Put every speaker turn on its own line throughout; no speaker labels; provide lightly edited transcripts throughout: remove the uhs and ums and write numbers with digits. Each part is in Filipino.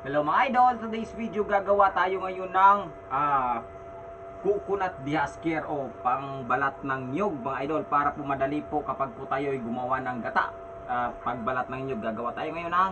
Hello mga idol, today's video gagawa tayo ngayon ng coconut dehusker o pangbalat ng niyog mga idol, para po madali po kapag po tayo ay gumawa ng gata. Pagbalat ng niyog, gagawa tayo ngayon ng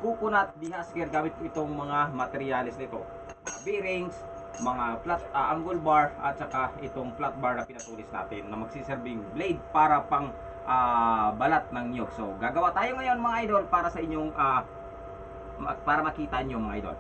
coconut dehusker gamit po itong mga materials nito, mga bearings, mga flat angle bar at saka itong flat bar na pinatulis natin na magsiserving blade para pang balat ng niyog. So gagawa tayo ngayon mga idol para sa inyong para makita nyo mga idol.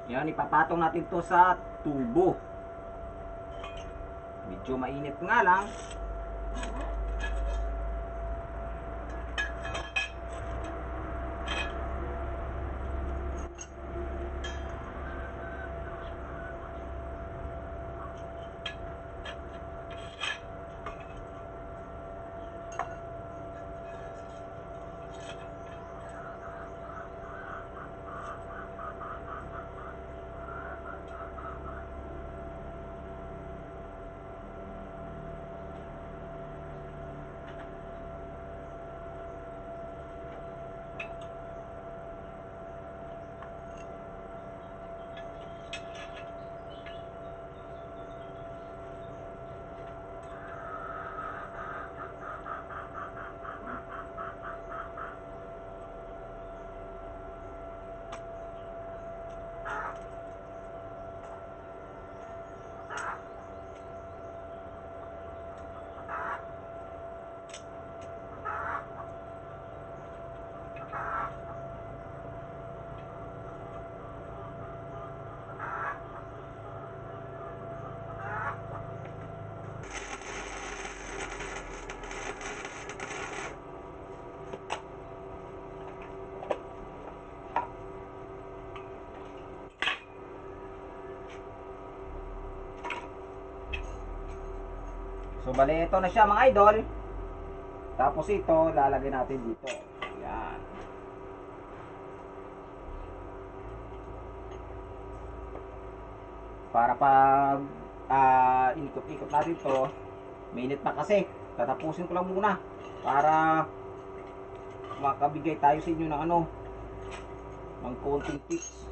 Yan, ipapatong natin to sa tubo. Medyo mainit nga lang. So bale, ito na siya mga idol. Tapos ito lalagay natin dito. Yan. Para pag inikot-ikot natin to, mainit na kasi. Tatapusin ko lang muna para makabigay tayo sa inyo ng ng konting tips.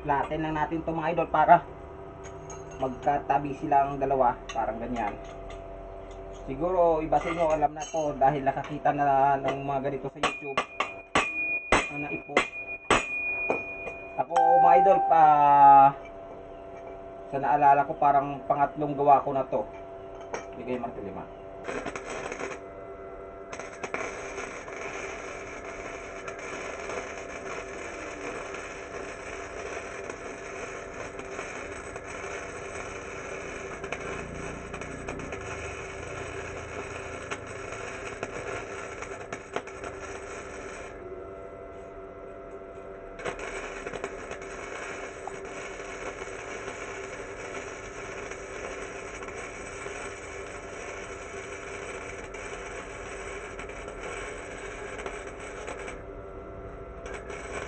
Flatten lang natin to mga idol para magkatabi silang dalawa, parang ganyan. Siguro iba sa inyo alam na to dahil nakakita na ng mga ganito sa YouTube na naipon. Ako mga idol pa sa naalala ko parang pangatlong gawa ko na to. Bigay martilyo man.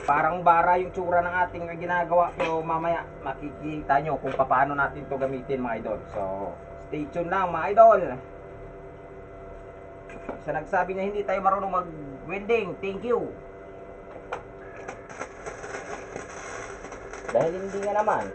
Parang bara yung tsura ng ating ginagawa, pero mamaya makikita nyo kung paano natin to gamitin mga idol. So stay tuned lang mga idol. Sa nagsabi na hindi tayo marunong mag welding, thank you. Dahil hindi nga naman.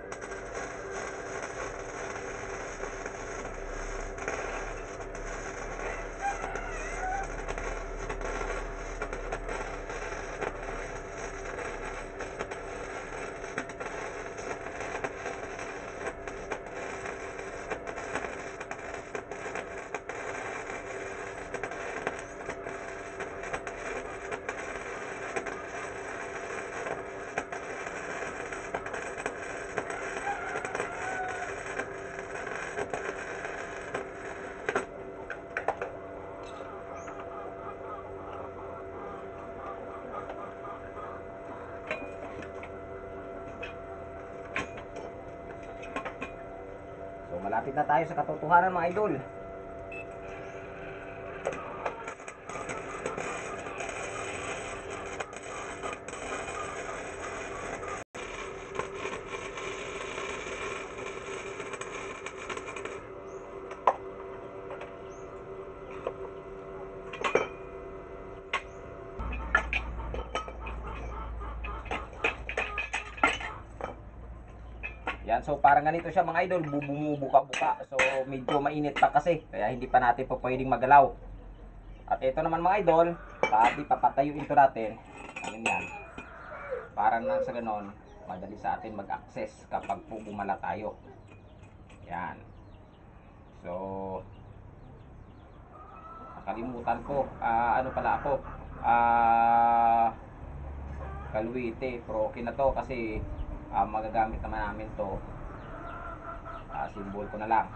So malapit na tayo sa katotohanan mga idol. Yan, so parang ganito siya mga idol, bumubuka-buka. So medyo mainit pa kasi, kaya hindi pa natin po pwedeng magalaw. At ito naman mga idol, papatayuin ito natin. Ano yan? Para nang sa ganon, madali sa atin mag-access kapag po bumala tayo. Yan. So nakalimutan ko, ano pala ako, kalwite, pero okay na to kasi magagamit naman namin to. Symbol ko na lang.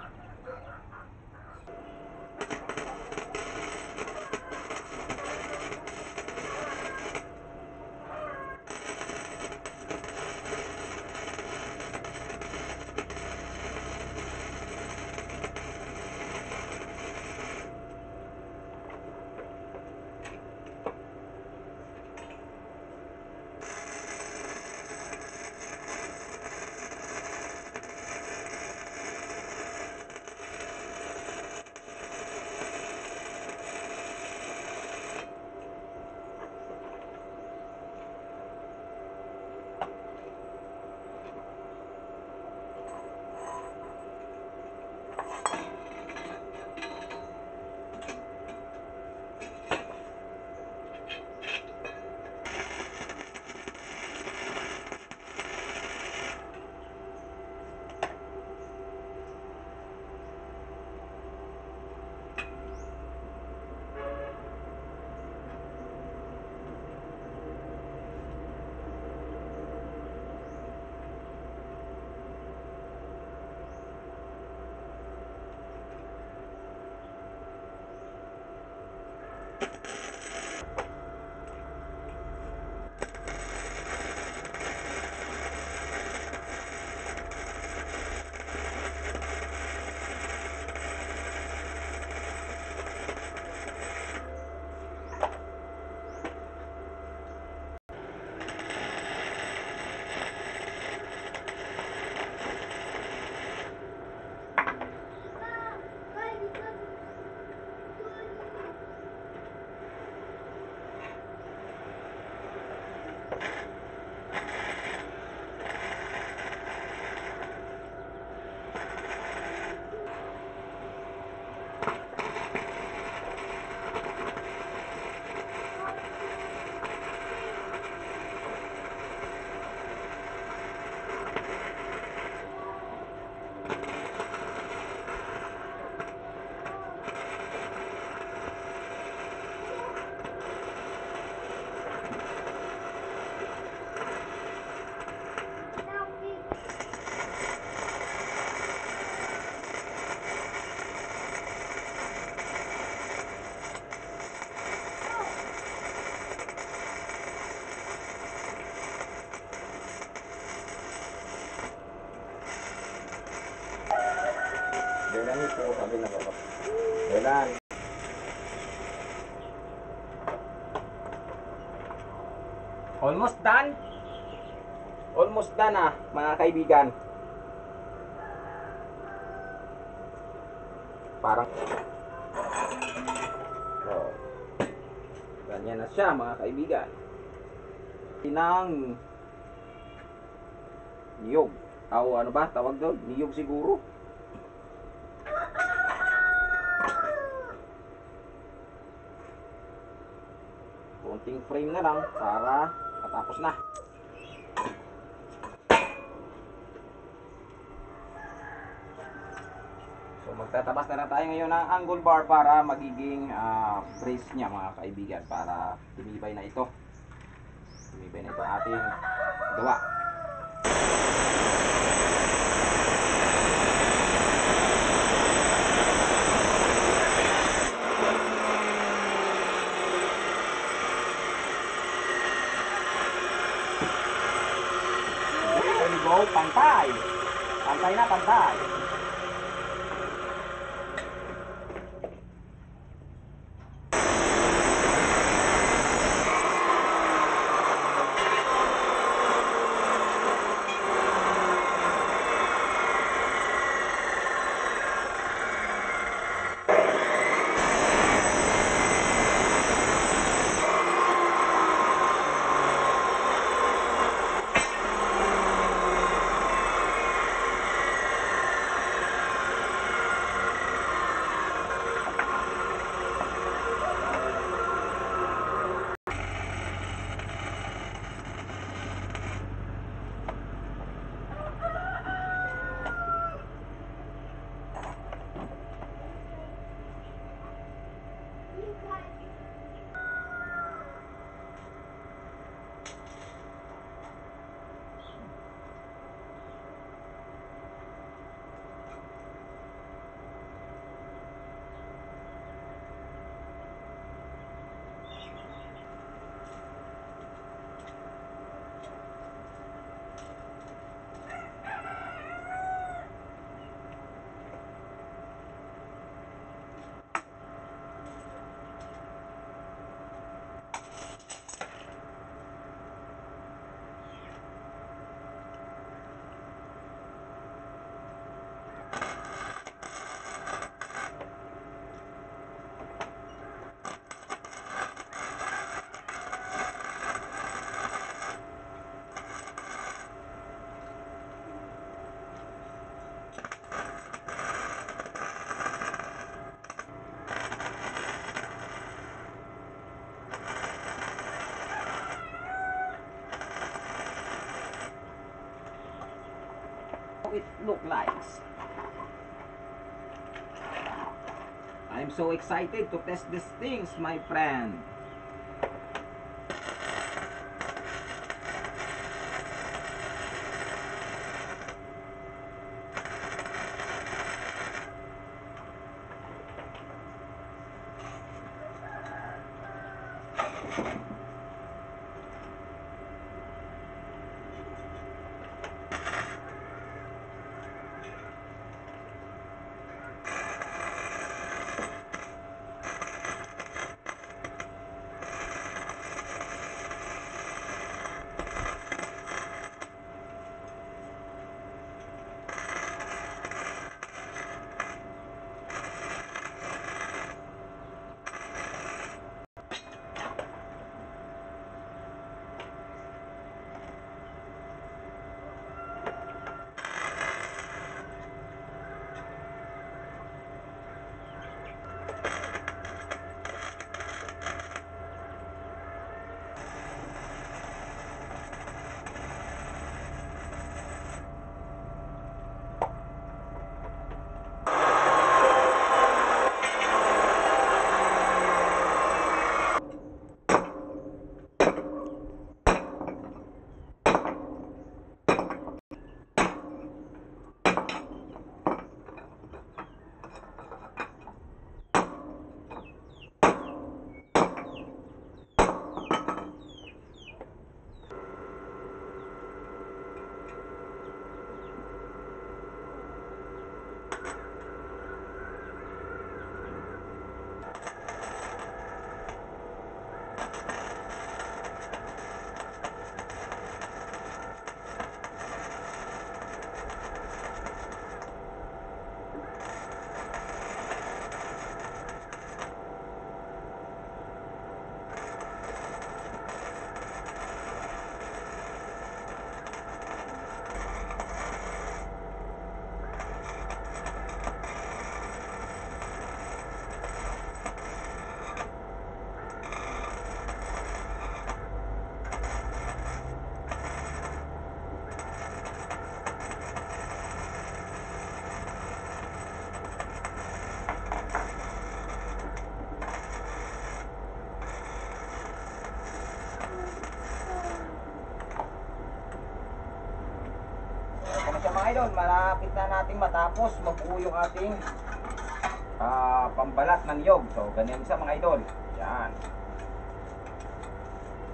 ganito, sabi na ba? Kailan? Almost done? Almost done na, mga kaibigan. Parang oh, ganyan na siya, mga kaibigan. Tinang niyog. Ano ba tawag doon? Niyog siguro. Konting frame na lang para matapos na. So magtatabas na lang tayo ngayon ng angle bar para magiging brace niya, mga kaibigan, para tumibay na ito. Tumibay na ito ating gawa. There we go, pantay. Pantay na, pantay. It look like. I'm so excited to test these things, my friend. idol, malapit na natin matapos mabuo yung ating pambalat ng niyog. So ganyan siya mga idol. Yan.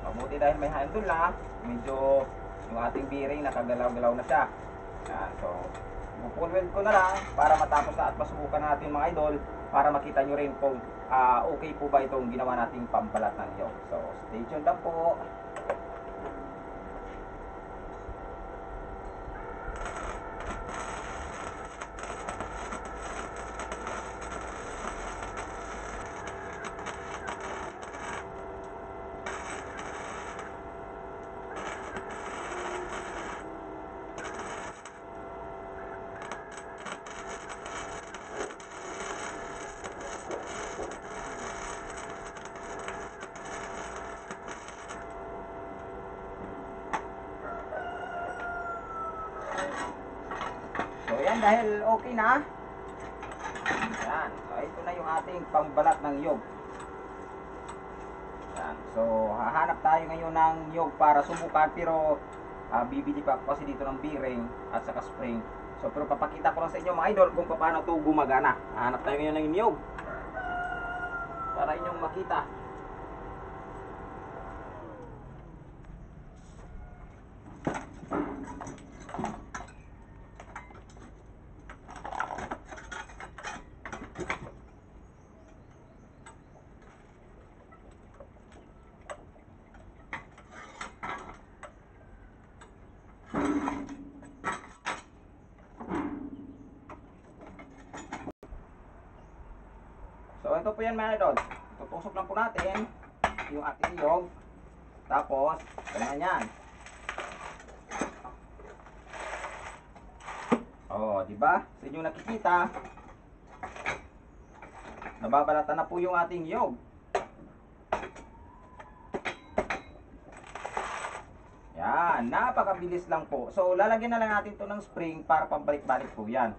Mabuti dahil may handle na, medyo yung ating bearing nakagalaw-galaw na siya. Yan. So full weld ko na lang para matapos na at masubukan natin mga idol, para makita nyo rin kung okay po ba itong ginawa nating pambalat ng niyog. So stay tuned lang po. So yan, dahil okay na. Yan. So ito na yung ating pambalat ng niyog. Yan. So hahanap tayo ngayon ng niyog para subukan, pero bibili pa ako kasi dito ng bearing at saka spring. So pero papakita ko lang sa inyo mga idol kung paano ito gumagana. Hahanap tayo ngayon ng niyog para inyong makita. So ito po yan mga idol. Tutusok lang po natin yung ating niyog. Tapos, ganyan yan. Oh, di ba? Sa inyo nakikita, nababalatan na po yung ating niyog. Yan, napakabilis lang po. So lalagyan na lang natin to ng spring para pambalik-balik po yan.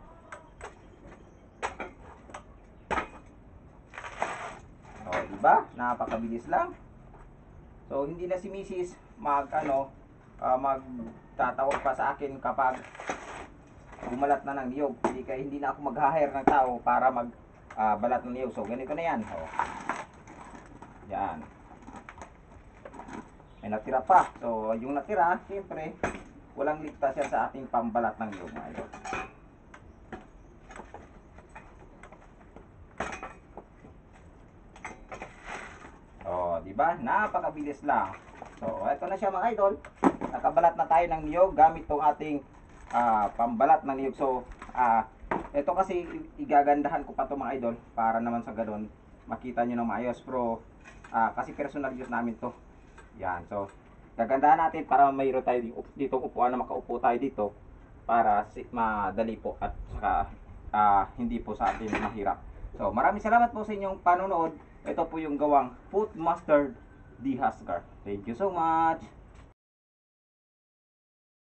Diba? Napakabilis lang. So hindi na si Mrs. magtatawag pa sa akin kapag bumalat na ng niyog. Hindi na ako mag-hire ng tao para balat ng niyog. So ganito na yan. Oh. Yan. May natira pa. So yung natira, siyempre walang ligtas yan sa ating pambalat ng niyog mga idol. Diba? Napakabilis lang. So, ito na siya mga idol. Nakabalat na tayo ng niyog gamit tong ating pambalat ng niyog. So, ito kasi igagandahan ko pa to mga idol para naman sa gadon makita nyo ng maayos. Pero, kasi personal use namin to. Yan. So, gagandahan natin para mayroon tayo dito upuan na makaupo tayo dito para madali po at saka hindi po sa atin mahirap. So, maraming salamat po sa inyong panonood. Ito po yung gawang Foot Mustard Dehusker. Thank you so much.